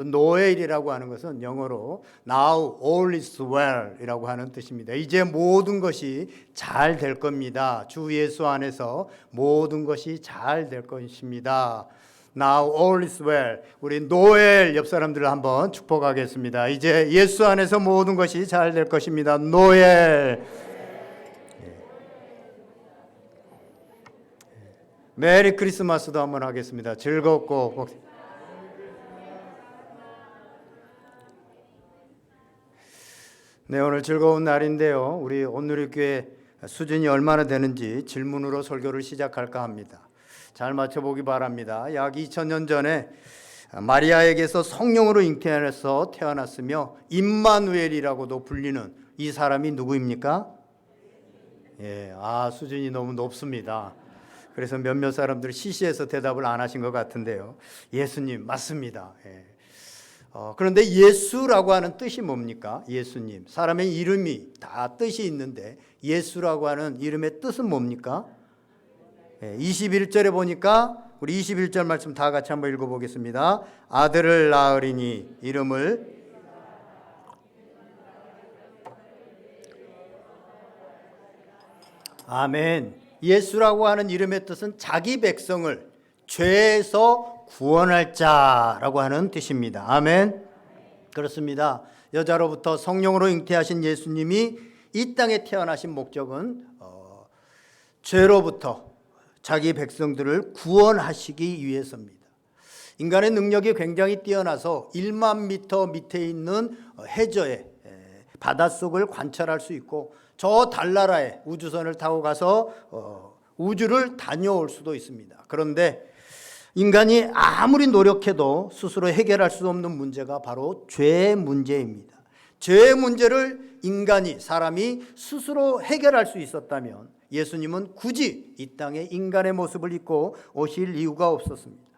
노엘이라고 하는 것은 영어로 Now all is well 이라고 하는 뜻입니다. 이제 모든 것이 잘 될 겁니다. 주 예수 안에서 모든 것이 잘 될 것입니다. Now all is well. 우리 노엘 옆 사람들을 한번 축복하겠습니다. 이제 예수 안에서 모든 것이 잘 될 것입니다. 노엘. 메리 크리스마스도 한번 하겠습니다. 즐겁고 네, 오늘 즐거운 날인데요. 우리 온누리교회 수준이 얼마나 되는지 질문으로 설교를 시작할까 합니다. 잘 맞춰보기 바랍니다. 약 2000년 전에 마리아에게서 성령으로 잉태해서 태어났으며 임마누엘이라고도 불리는 이 사람이 누구입니까? 예, 수준이 너무 높습니다. 그래서 몇몇 사람들이 시시해서 대답을 안 하신 것 같은데요. 예수님 맞습니다. 예. 그런데 예수라고 하는 뜻이 뭡니까? 예수님. 사람의 이름이 다 뜻이 있는데 예수라고 하는 이름의 뜻은 뭡니까? 21절에 보니까 우리 21절 말씀 다 같이 한번 읽어보겠습니다. 아들을 낳으리니 이름을 아멘. 예수라고 하는 이름의 뜻은 자기 백성을 죄에서 구원할 자라고 하는 뜻입니다. 아멘. 그렇습니다. 여자로부터 성령으로 잉태하신 예수님이 이 땅에 태어나신 목적은 죄로부터 자기 백성들을 구원하시기 위해서입니다. 인간의 능력이 굉장히 뛰어나서 1만 미터 밑에 있는 해저에 바닷속을 관찰할 수 있고 저 달나라에 우주선을 타고 가서 우주를 다녀올 수도 있습니다. 그런데 인간이 아무리 노력해도 스스로 해결할 수 없는 문제가 바로 죄의 문제입니다. 죄의 문제를 사람이 스스로 해결할 수 있었다면 예수님은 굳이 이 땅에 인간의 모습을 입고 오실 이유가 없었습니다.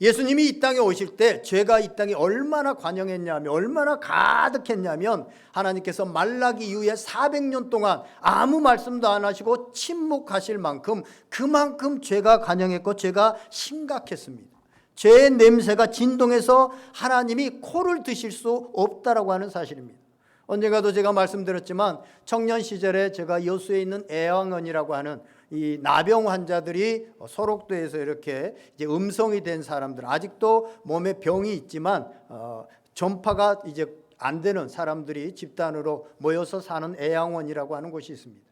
예수님이 이 땅에 오실 때 죄가 이 땅에 얼마나 관영했냐면 얼마나 가득했냐면 하나님께서 말라기 이후에 400년 동안 아무 말씀도 안 하시고 침묵하실 만큼 그만큼 죄가 관영했고 죄가 심각했습니다. 죄의 냄새가 진동해서 하나님이 코를 드실 수 없다라고 하는 사실입니다. 언젠가도 제가 말씀드렸지만 청년 시절에 제가 여수에 있는 애왕원이라고 하는 이 나병 환자들이 소록도에서 이렇게 이제 음성이 된 사람들, 아직도 몸에 병이 있지만 전파가 이제 안 되는 사람들이 집단으로 모여서 사는 애양원이라고 하는 곳이 있습니다.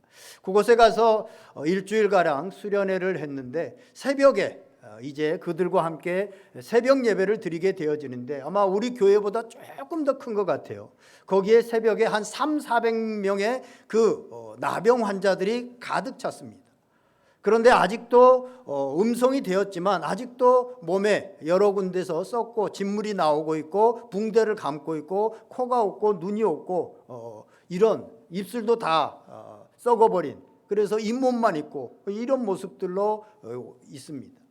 그곳에 가서 일주일가량 수련회를 했는데 새벽에 이제 그들과 함께 새벽 예배를 드리게 되어지는데 아마 우리 교회보다 조금 더 큰 것 같아요. 거기에 새벽에 한 300~400명의 그 나병 환자들이 가득 찼습니다. 그런데 아직도 음성이 되었지만 아직도 몸에 여러 군데서 썩고 진물이 나오고 있고 붕대를 감고 있고 코가 없고 눈이 없고 이런 입술도 다 썩어버린, 그래서 잇몸만 있고 이런 모습들로 있습니다.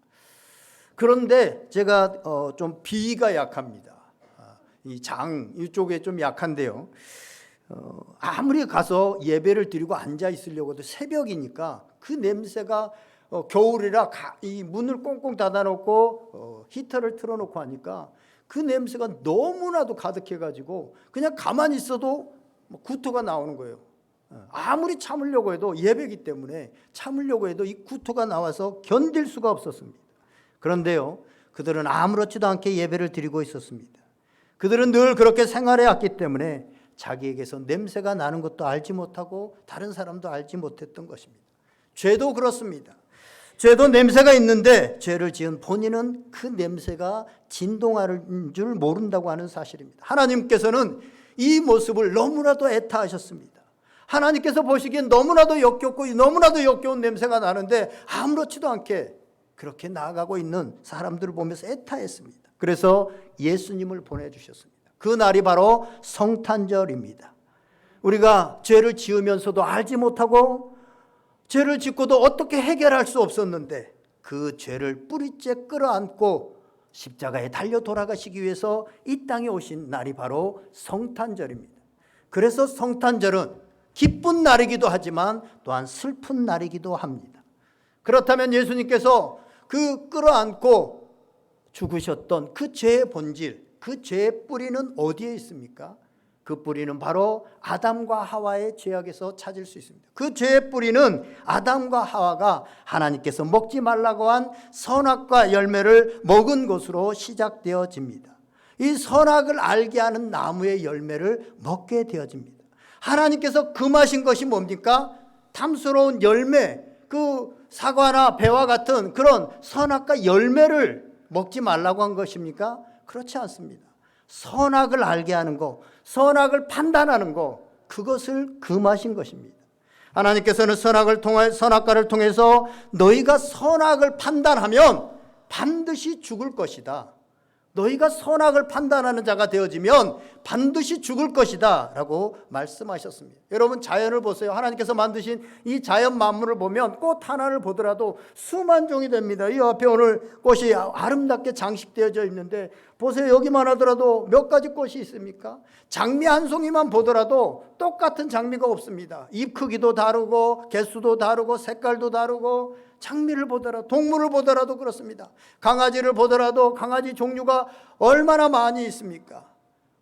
그런데 제가 좀 비위가 약합니다. 이 장 이쪽에 좀 약한데요. 아무리 가서 예배를 드리고 앉아 있으려고 해도 새벽이니까 그 냄새가 겨울이라 이 문을 꽁꽁 닫아놓고 히터를 틀어놓고 하니까 그 냄새가 너무나도 가득해가지고 그냥 가만히 있어도 구토가 나오는 거예요. 아무리 참으려고 해도 예배이기 때문에 참으려고 해도 이 구토가 나와서 견딜 수가 없었습니다. 그런데요, 그들은 아무렇지도 않게 예배를 드리고 있었습니다. 그들은 늘 그렇게 생활해 왔기 때문에 자기에게서 냄새가 나는 것도 알지 못하고 다른 사람도 알지 못했던 것입니다. 죄도 그렇습니다. 죄도 냄새가 있는데 죄를 지은 본인은 그 냄새가 진동하는 줄 모른다고 하는 사실입니다. 하나님께서는 이 모습을 너무나도 애타하셨습니다. 하나님께서 보시기엔 너무나도 역겹고 너무나도 역겨운 냄새가 나는데 아무렇지도 않게 그렇게 나아가고 있는 사람들을 보면서 애타했습니다. 그래서 예수님을 보내주셨습니다. 그 날이 바로 성탄절입니다. 우리가 죄를 지으면서도 알지 못하고 죄를 짓고도 어떻게 해결할 수 없었는데 그 죄를 뿌리째 끌어안고 십자가에 달려 돌아가시기 위해서 이 땅에 오신 날이 바로 성탄절입니다. 그래서 성탄절은 기쁜 날이기도 하지만 또한 슬픈 날이기도 합니다. 그렇다면 예수님께서 그 끌어안고 죽으셨던 그 죄의 본질, 그 죄의 뿌리는 어디에 있습니까? 그 뿌리는 바로 아담과 하와의 죄악에서 찾을 수 있습니다. 그 죄의 뿌리는 아담과 하와가 하나님께서 먹지 말라고 한 선악과 열매를 먹은 것으로 시작되어집니다. 이 선악을 알게 하는 나무의 열매를 먹게 되어집니다. 하나님께서 금하신 것이 뭡니까? 탐스러운 열매, 그 사과나 배와 같은 그런 선악과 열매를 먹지 말라고 한 것입니까? 그렇지 않습니다. 선악을 알게 하는 것, 선악을 판단하는 것, 그것을 금하신 것입니다. 하나님께서는 선악과를 통해서 너희가 선악을 판단하면 반드시 죽을 것이다. 너희가 선악을 판단하는 자가 되어지면 반드시 죽을 것이다 라고 말씀하셨습니다. 여러분, 자연을 보세요. 하나님께서 만드신 이 자연 만물을 보면 꽃 하나를 보더라도 수만 종이 됩니다. 이 앞에 오늘 꽃이 아름답게 장식되어져 있는데 보세요. 여기만 하더라도 몇 가지 꽃이 있습니까? 장미 한 송이만 보더라도 똑같은 장미가 없습니다. 잎 크기도 다르고 개수도 다르고 색깔도 다르고, 장미를 보더라도, 동물을 보더라도 그렇습니다. 강아지를 보더라도 강아지 종류가 얼마나 많이 있습니까?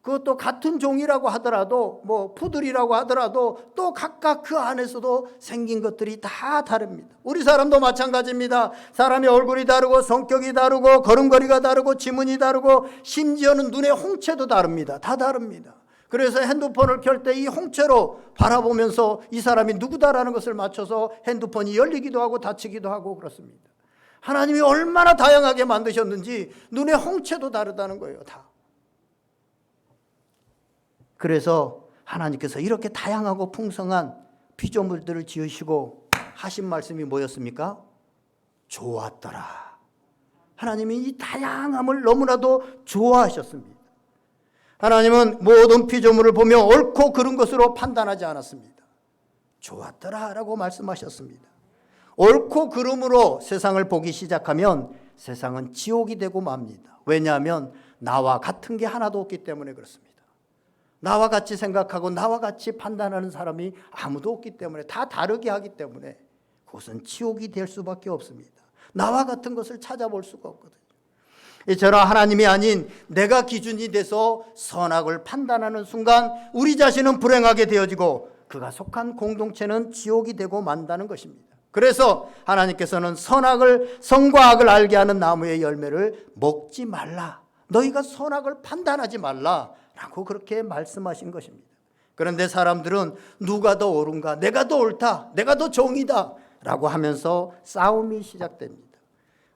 그것도 같은 종이라고 하더라도, 푸들이라고 하더라도 또 각각 그 안에서도 생긴 것들이 다 다릅니다. 우리 사람도 마찬가지입니다. 사람의 얼굴이 다르고 성격이 다르고 걸음걸이가 다르고 지문이 다르고 심지어는 눈의 홍채도 다릅니다. 다 다릅니다. 그래서 핸드폰을 켤 때 이 홍채로 바라보면서 이 사람이 누구다라는 것을 맞춰서 핸드폰이 열리기도 하고 닫히기도 하고 그렇습니다. 하나님이 얼마나 다양하게 만드셨는지 눈의 홍채도 다르다는 거예요. 다. 그래서 하나님께서 이렇게 다양하고 풍성한 피조물들을 지으시고 하신 말씀이 뭐였습니까? 좋았더라. 하나님이 이 다양함을 너무나도 좋아하셨습니다. 하나님은 모든 피조물을 보며 옳고 그른 것으로 판단하지 않았습니다. 좋았더라 라고 말씀하셨습니다. 옳고 그름으로 세상을 보기 시작하면 세상은 지옥이 되고 맙니다. 왜냐하면 나와 같은 게 하나도 없기 때문에 그렇습니다. 나와 같이 생각하고 나와 같이 판단하는 사람이 아무도 없기 때문에, 다 다르게 하기 때문에 그것은 지옥이 될 수밖에 없습니다. 나와 같은 것을 찾아볼 수가 없거든요. 이처럼 하나님이 아닌 내가 기준이 돼서 선악을 판단하는 순간 우리 자신은 불행하게 되어지고 그가 속한 공동체는 지옥이 되고 만다는 것입니다. 그래서 하나님께서는 선과 악을 알게 하는 나무의 열매를 먹지 말라, 너희가 선악을 판단하지 말라 라고 그렇게 말씀하신 것입니다. 그런데 사람들은 누가 더 옳은가, 내가 더 옳다, 내가 더 정의다 라고 하면서 싸움이 시작됩니다.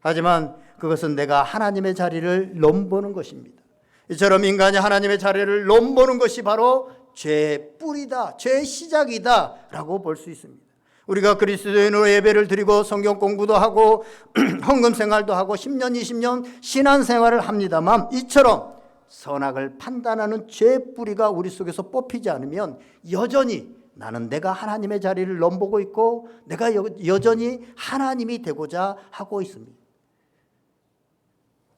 하지만 그것은 내가 하나님의 자리를 넘보는 것입니다. 이처럼 인간이 하나님의 자리를 넘보는 것이 바로 죄의 뿌리다, 죄의 시작이다 라고 볼 수 있습니다. 우리가 그리스도인으로 예배를 드리고 성경 공부도 하고 헌금 생활도 하고 10년 20년 신앙생활을 합니다만, 이처럼 선악을 판단하는 죄의 뿌리가 우리 속에서 뽑히지 않으면 여전히 나는 내가 하나님의 자리를 넘보고 있고 내가 여전히 하나님이 되고자 하고 있습니다.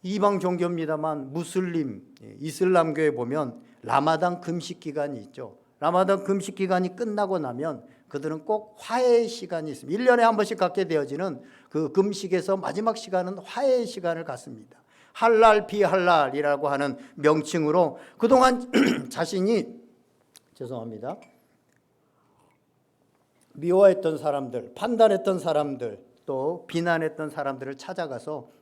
이방 종교입니다만 무슬림, 이슬람교에 보면 라마단 금식 기간이 있죠. 라마단 금식 기간이 끝나고 나면 그들은 꼭 화해의 시간이 있습니다. 1년에 한 번씩 갖게 되어지는 그 금식에서 마지막 시간은 화해의 시간을 갖습니다. 할랄 비할랄이라고 하는 명칭으로 그동안 자신이 미워했던 사람들, 판단했던 사람들, 또 비난했던 사람들을 찾아가서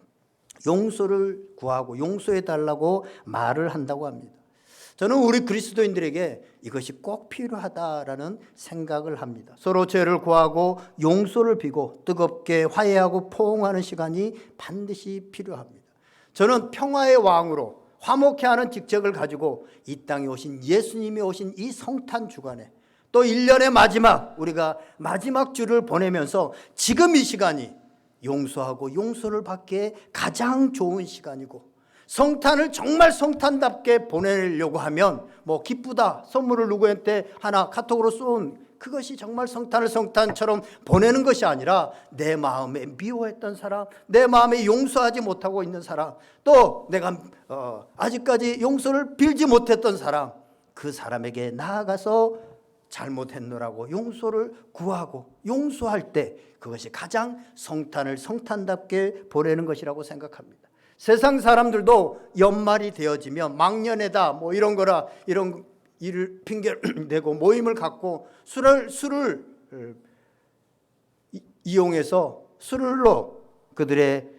용서를 구하고 용서해달라고 말을 한다고 합니다. 저는 우리 그리스도인들에게 이것이 꼭 필요하다라는 생각을 합니다. 서로 죄를 구하고 용서를 비고 뜨겁게 화해하고 포옹하는 시간이 반드시 필요합니다. 저는 평화의 왕으로 화목해 하는 직책을 가지고 이 땅에 오신 예수님이 오신 이 성탄 주간에 또 1년의 마지막, 우리가 마지막 주를 보내면서 지금 이 시간이 용서하고 용서를 받기에 가장 좋은 시간이고, 성탄을 정말 성탄답게 보내려고 하면 기쁘다, 선물을 누구한테 하나 카톡으로 쏜, 그것이 정말 성탄을 성탄처럼 보내는 것이 아니라 내 마음에 미워했던 사람, 내 마음에 용서하지 못하고 있는 사람, 또 내가 아직까지 용서를 빌지 못했던 사람, 그 사람에게 나아가서 잘못했노라고 용서를 구하고 용서할 때 그것이 가장 성탄을 성탄답게 보내는 것이라고 생각합니다. 세상 사람들도 연말이 되어지면 막년회다 뭐 이런 거라 이런 일을 핑계를 대고 모임을 갖고 술을 이용해서 술로 그들의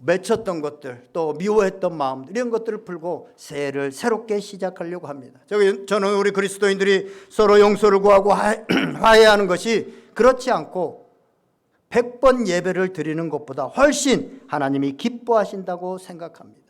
맺혔던 것들 또 미워했던 마음들 이런 것들을 풀고 새해를 새롭게 시작하려고 합니다. 저는 우리 그리스도인들이 서로 용서를 구하고 화해하는 것이 그렇지 않고 100번 예배를 드리는 것보다 훨씬 하나님이 기뻐하신다고 생각합니다.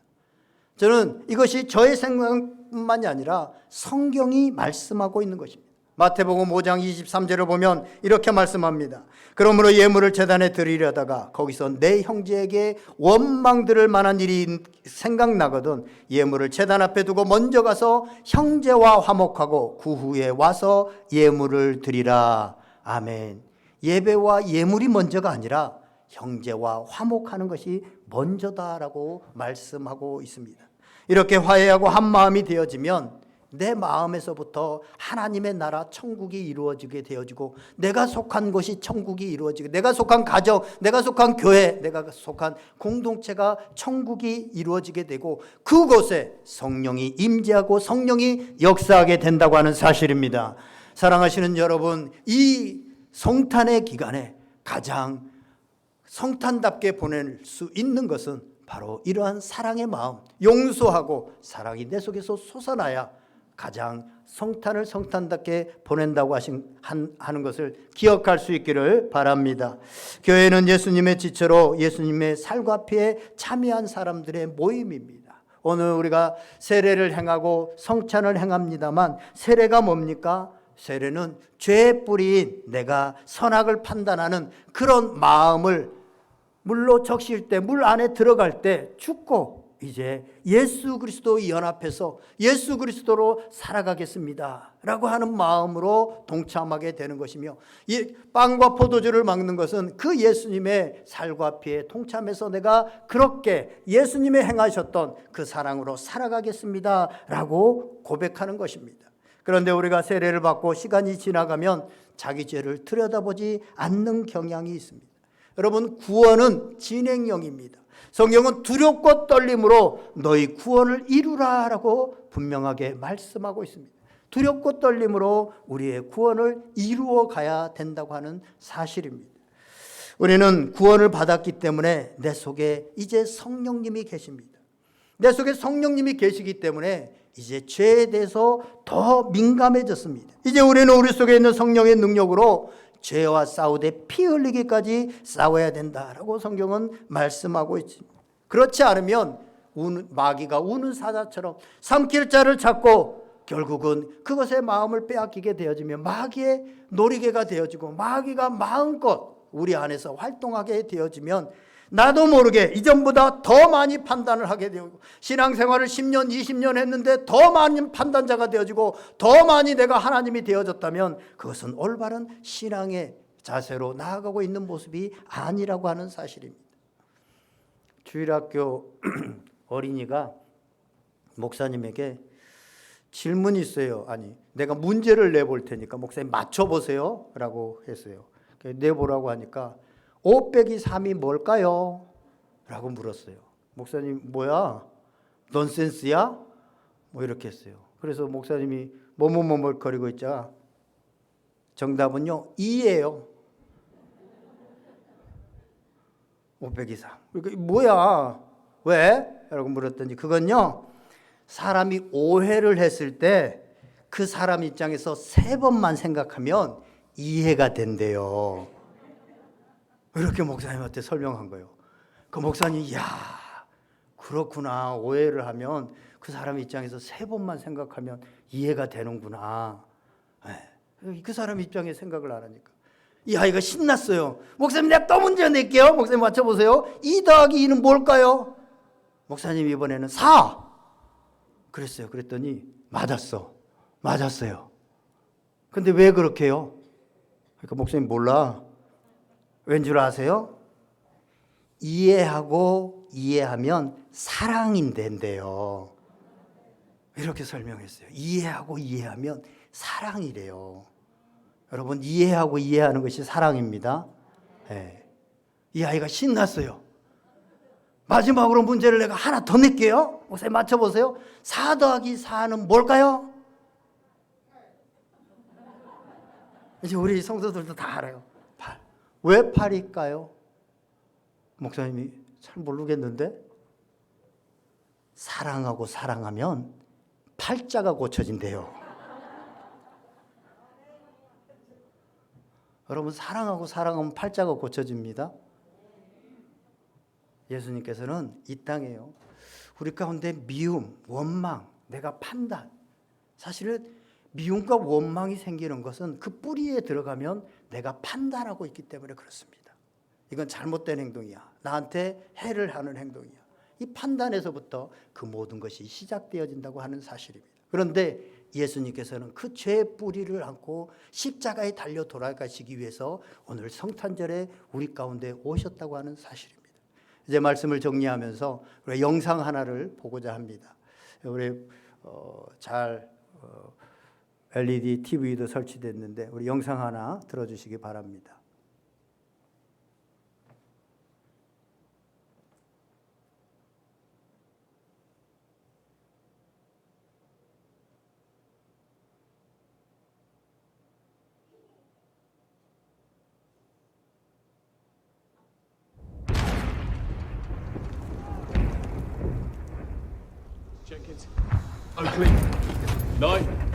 저는 이것이 저의 생각뿐만이 아니라 성경이 말씀하고 있는 것입니다. 마태복음 5장 23절을 보면 이렇게 말씀합니다. 그러므로 예물을 제단에 드리려다가 거기서 내 형제에게 원망 들을 만한 일이 생각나거든 예물을 제단 앞에 두고 먼저 가서 형제와 화목하고 그 후에 와서 예물을 드리라. 아멘. 예배와 예물이 먼저가 아니라 형제와 화목하는 것이 먼저다라고 말씀하고 있습니다. 이렇게 화해하고 한 마음이 되어지면 내 마음에서부터 하나님의 나라 천국이 이루어지게 되어지고 내가 속한 곳이 천국이 이루어지고 내가 속한 가정, 내가 속한 교회, 내가 속한 공동체가 천국이 이루어지게 되고 그곳에 성령이 임재하고 성령이 역사하게 된다고 하는 사실입니다. 사랑하시는 여러분, 이 성탄의 기간에 가장 성탄답게 보낼 수 있는 것은 바로 이러한 사랑의 마음, 용서하고 사랑이 내 속에서 솟아나야 가장 성탄을 성탄답게 보낸다고 하는 것을 기억할 수 있기를 바랍니다. 교회는 예수님의 지체로 예수님의 살과 피에 참여한 사람들의 모임입니다. 오늘 우리가 세례를 행하고 성찬을 행합니다만 세례가 뭡니까? 세례는 죄의 뿌리인 내가 선악을 판단하는 그런 마음을 물로 적실 때, 물 안에 들어갈 때 죽고 이제 예수 그리스도 연합해서 예수 그리스도로 살아가겠습니다 라고 하는 마음으로 동참하게 되는 것이며, 빵과 포도주를 막는 것은 그 예수님의 살과 피에 동참해서 내가 그렇게 예수님의 행하셨던 그 사랑으로 살아가겠습니다 라고 고백하는 것입니다. 그런데 우리가 세례를 받고 시간이 지나가면 자기 죄를 들여다보지 않는 경향이 있습니다. 여러분, 구원은 진행형입니다. 성경은 두렵고 떨림으로 너희 구원을 이루라 라고 분명하게 말씀하고 있습니다. 두렵고 떨림으로 우리의 구원을 이루어 가야 된다고 하는 사실입니다. 우리는 구원을 받았기 때문에 내 속에 이제 성령님이 계십니다. 내 속에 성령님이 계시기 때문에 이제 죄에 대해서 더 민감해졌습니다. 이제 우리는 우리 속에 있는 성령의 능력으로 죄와 싸우되 피 흘리기까지 싸워야 된다라고 성경은 말씀하고 있습니다. 그렇지 않으면 마귀가 우는 사자처럼 삼킬 자를 찾고 결국은 그것의 마음을 빼앗기게 되어지며 마귀의 놀이개가 되어지고 마귀가 마음껏 우리 안에서 활동하게 되어지면 나도 모르게 이전보다 더 많이 판단을 하게 되고 신앙생활을 10년, 20년 했는데 더 많은 판단자가 되어지고 더 많이 내가 하나님이 되어졌다면 그것은 올바른 신앙의 자세로 나아가고 있는 모습이 아니라고 하는 사실입니다. 주일학교 어린이가 목사님에게 질문이 있어요. 아니, 내가 문제를 내볼 테니까 목사님 맞춰보세요 라고 했어요. 내보라고 하니까 5 빼기 3이 뭘까요? 라고 물었어요. 목사님, 뭐야? 넌센스야? 뭐 이렇게 했어요. 그래서 목사님이 머뭇머뭇거리고 있자 정답은요 2예요. 5 빼기 3. 그러니까 뭐야? 왜? 라고 물었더니 그건요 사람이 오해를 했을 때 그 사람 입장에서 3번만 생각하면 이해가 된대요. 이렇게 목사님한테 설명한 거예요. 그 목사님이 야 그렇구나, 오해를 하면 그 사람 입장에서 3번만 생각하면 이해가 되는구나. 그 사람 입장에 생각을 안 하니까 이 아이가 신났어요. 목사님, 내가 또 문제 낼게요. 목사님 맞춰보세요. 2 더하기 2는 뭘까요? 목사님 이번에는 4 그랬어요. 그랬더니 맞았어요. 근데 왜 그렇게 해요? 그러니까 목사님 몰라. 왠 줄 아세요? 이해하고 이해하면 사랑이 된대요. 이렇게 설명했어요. 이해하고 이해하면 사랑이래요. 여러분, 이해하고 이해하는 것이 사랑입니다. 네. 이 아이가 신났어요. 마지막으로 문제를 내가 하나 더 낼게요. 목사님 맞춰보세요. 4 더하기 4는 뭘까요? 이제 우리 성도들도 다 알아요. 8. 왜 8일까요? 목사님이 잘 모르겠는데, 사랑하고 사랑하면 팔자가 고쳐진대요. 여러분, 사랑하고 사랑하면 팔자가 고쳐집니다. 예수님께서는 이 땅에요, 우리 가운데 미움, 원망, 내가 판단, 사실은 미움과 원망이 생기는 것은 그 뿌리에 들어가면 내가 판단하고 있기 때문에 그렇습니다. 이건 잘못된 행동이야, 나한테 해를 하는 행동이야. 이 판단에서부터 그 모든 것이 시작되어진다고 하는 사실입니다. 그런데 예수님께서는 그 죄의 뿌리를 안고 십자가에 달려 돌아가시기 위해서 오늘 성탄절에 우리 가운데 오셨다고 하는 사실입니다. 이제 말씀을 정리하면서 우리 영상 하나를 보고자 합니다. 우리 LED TV도 설치됐는데 우리 영상 하나 들어주시기 바랍니다. Jenkins. Oakley. 9.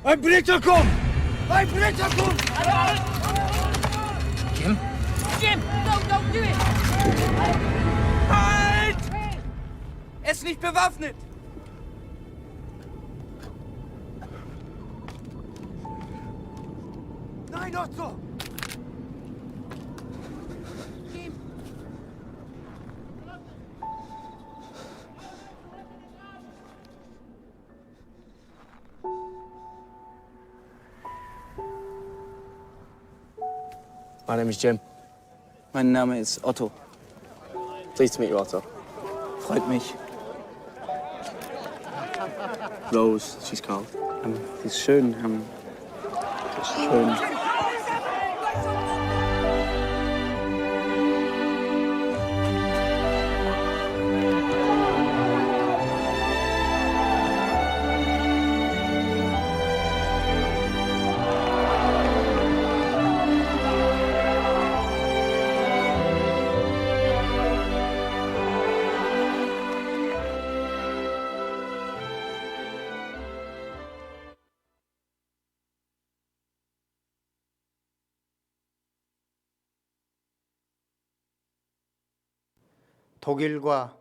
Ein Brillerkum! Ein Brillerkum! Jim? Jim, don't do it! Halt! Er ist nicht bewaffnet! Nein, Otto! Jim! My name is Jim. Mein Name ist Otto. Pleased to meet you, Otto. Freut mich. Rose, she's called. Sie ist schön. Ist schön. 독일과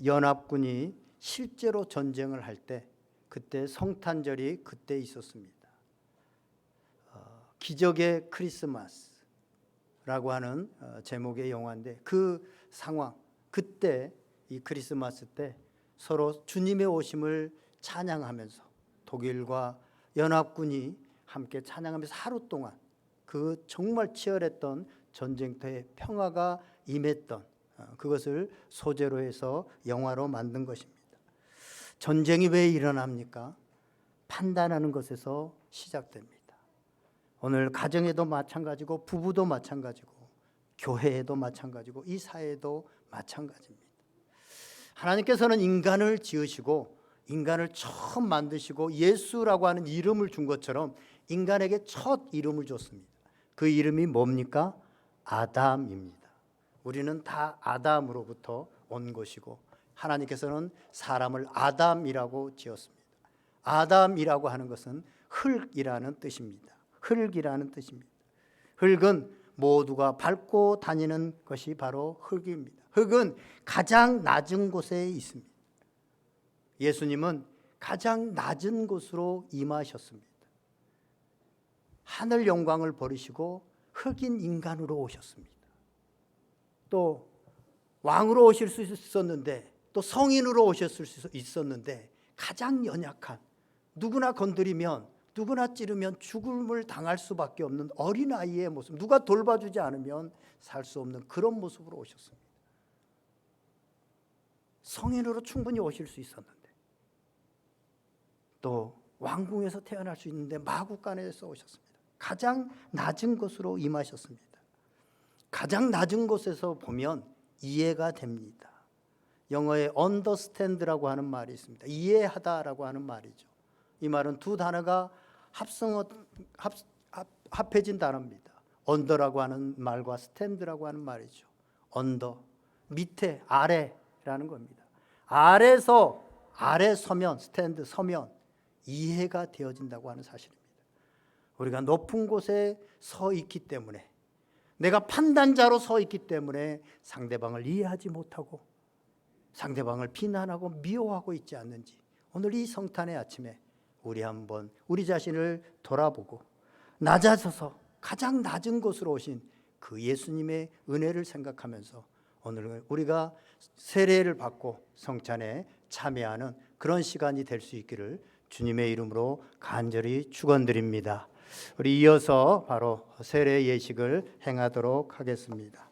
연합군이 실제로 전쟁을 할 때 그때 성탄절이 그때 있었습니다. 기적의 크리스마스라고 하는 제목의 영화인데 그 상황, 그때 이 크리스마스 때 서로 주님의 오심을 찬양하면서 독일과 연합군이 함께 찬양하면서 하루 동안 그 정말 치열했던 전쟁터에 평화가 임했던 그것을 소재로 해서 영화로 만든 것입니다. 전쟁이 왜 일어납니까? 판단하는 것에서 시작됩니다. 오늘 가정에도 마찬가지고 부부도 마찬가지고 교회에도 마찬가지고 이 사회도 마찬가지입니다. 하나님께서는 인간을 지으시고 인간을 처음 만드시고 예수라고 하는 이름을 준 것처럼 인간에게 첫 이름을 줬습니다. 그 이름이 뭡니까? 아담입니다. 우리는 다 아담으로부터 온 것이고 하나님께서는 사람을 아담이라고 지었습니다. 아담이라고 하는 것은 흙이라는 뜻입니다. 흙이라는 뜻입니다. 흙은 모두가 밟고 다니는 것이 바로 흙입니다. 흙은 가장 낮은 곳에 있습니다. 예수님은 가장 낮은 곳으로 임하셨습니다. 하늘 영광을 버리시고 흙인 인간으로 오셨습니다. 또 왕으로 오실 수 있었는데 또 성인으로 오셨을 수 있었는데 가장 연약한, 누구나 건드리면 누구나 찌르면 죽음을 당할 수밖에 없는 어린아이의 모습, 누가 돌봐주지 않으면 살 수 없는 그런 모습으로 오셨습니다. 성인으로 충분히 오실 수 있었는데 또 왕궁에서 태어날 수 있는데 마구간에서 오셨습니다. 가장 낮은 곳으로 임하셨습니다. 가장 낮은 곳에서 보면 이해가 됩니다. 영어에 understand라고 하는 말이 있습니다. 이해하다라고 하는 말이죠. 이 말은 두 단어가 합해진 단어입니다. under라고 하는 말과 stand라고 하는 말이죠. under, 밑에, 아래라는 겁니다. 아래서 아래 서면, stand, 서면 이해가 되어진다고 하는 사실입니다. 우리가 높은 곳에 서 있기 때문에, 내가 판단자로 서 있기 때문에 상대방을 이해하지 못하고 상대방을 비난하고 미워하고 있지 않는지, 오늘 이 성탄의 아침에 우리 한번 우리 자신을 돌아보고 낮아져서 가장 낮은 곳으로 오신 그 예수님의 은혜를 생각하면서 오늘 우리가 세례를 받고 성찬에 참여하는 그런 시간이 될 수 있기를 주님의 이름으로 간절히 축원드립니다. 우리 이어서 바로 세례 예식을 행하도록 하겠습니다.